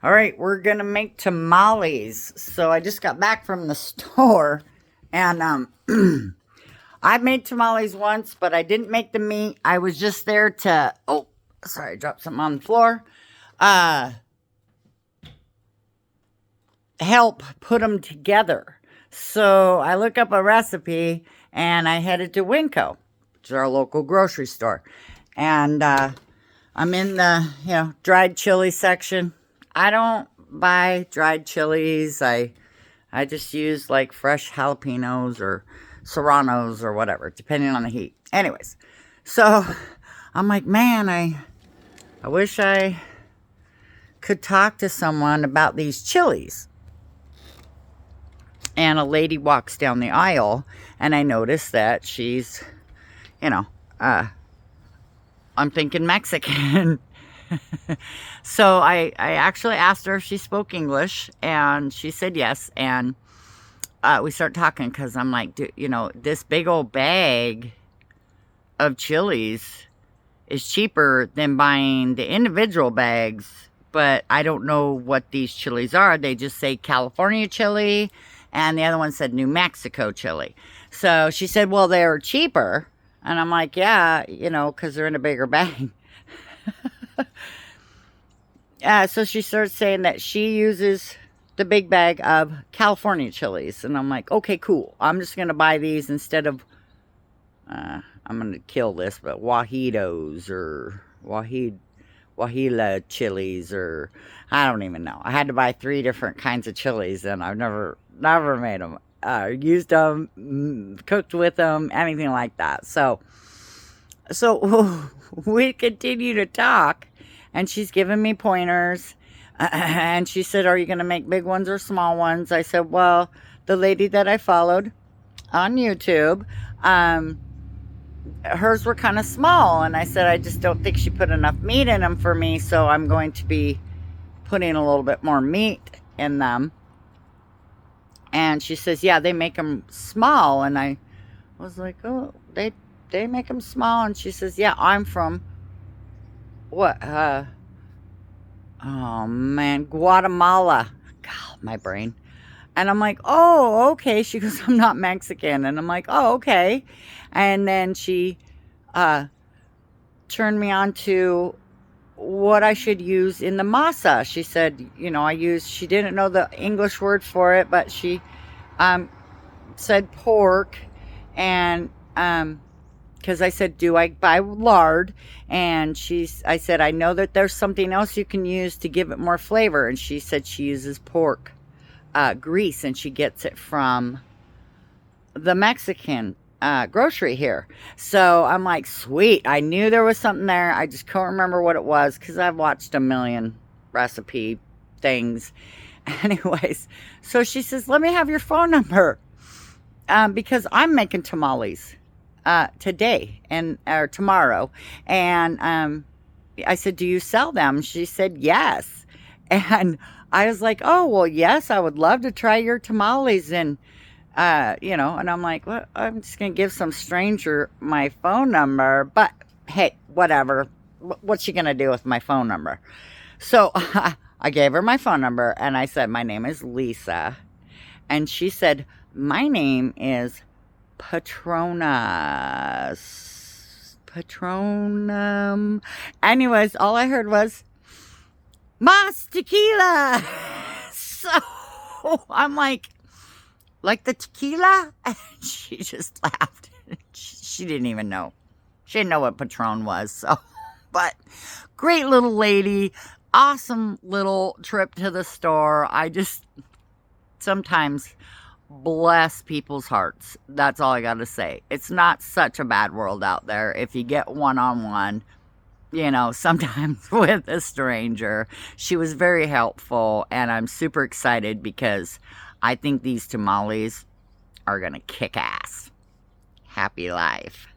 All right, we're gonna make tamales. So I just got back from the store, and I made tamales once, but I didn't make the meat. I was just there to. Oh, sorry, I dropped something on the floor. Uh, Help put them together. So I look up a recipe, and I headed to Winco, which is our local grocery store, and I'm in the dried chili section. I don't buy dried chilies. I just use like fresh jalapenos or serranos or whatever, depending on the heat. Anyways, so I'm like, man, I wish I could talk to someone about these chilies. And a lady walks down the aisle, and I notice that she's, you know, I'm thinking Mexican. So I actually asked her if she spoke English, and she said yes. And we start talking because I'm like, this big old bag of chilies is cheaper than buying the individual bags. But I don't know what these chilies are. They just say California chili, and the other one said New Mexico chili. So she said, well, they're cheaper. And I'm like, yeah, because they're in a bigger bag. So she starts saying that she uses the big bag of California chilies. And I'm like, okay, cool. I'm just going to buy these instead of, I'm going to kill this, but Wajitos or Wajila chilies, or I don't even know. I had to buy 3 different kinds of chilies, and I've never made them, used them, cooked with them, anything like that. So we continue to talk, and she's giving me pointers, and she said, are you going to make big ones or small ones? I said, well, the lady that I followed on YouTube, hers were kind of small, and I said, I just don't think she put enough meat in them for me, so I'm going to be putting a little bit more meat in them. And she says, yeah, they make them small. And I was like, oh, they make them small. And she says, yeah, I'm from what? Oh man, Guatemala. God, my brain. And I'm like, oh, okay. She goes, I'm not Mexican. And I'm like, oh, okay. And then she turned me on to what I should use in the masa. She said, she didn't know the English word for it, but she said pork. And because I said, do I buy lard? And I said, I know that there's something else you can use to give it more flavor. And she said she uses pork grease, and she gets it from the Mexican grocery here. So I'm like, sweet. I knew there was something there. I just can't remember what it was because I've watched a million recipe things. Anyways, so she says, let me have your phone number because I'm making tamales today or tomorrow. And I said, do you sell them? She said, yes. And I was like, oh, well, yes, I would love to try your tamales. And and I'm like, well, I'm just going to give some stranger my phone number, but hey, whatever. What's she going to do with my phone number? So I gave her my phone number, and I said, my name is Lisa. And she said, my name is Patronum. Anyways, all I heard was, Mas tequila. So I'm like the tequila? And she just laughed. She didn't even know. She didn't know what Patron was. So, but great little lady. Awesome little trip to the store. I just sometimes bless people's hearts. That's all I got to say. It's not such a bad world out there if you get one-on-one, sometimes with a stranger. She was very helpful, and I'm super excited because I think these tamales are going to kick ass. Happy life.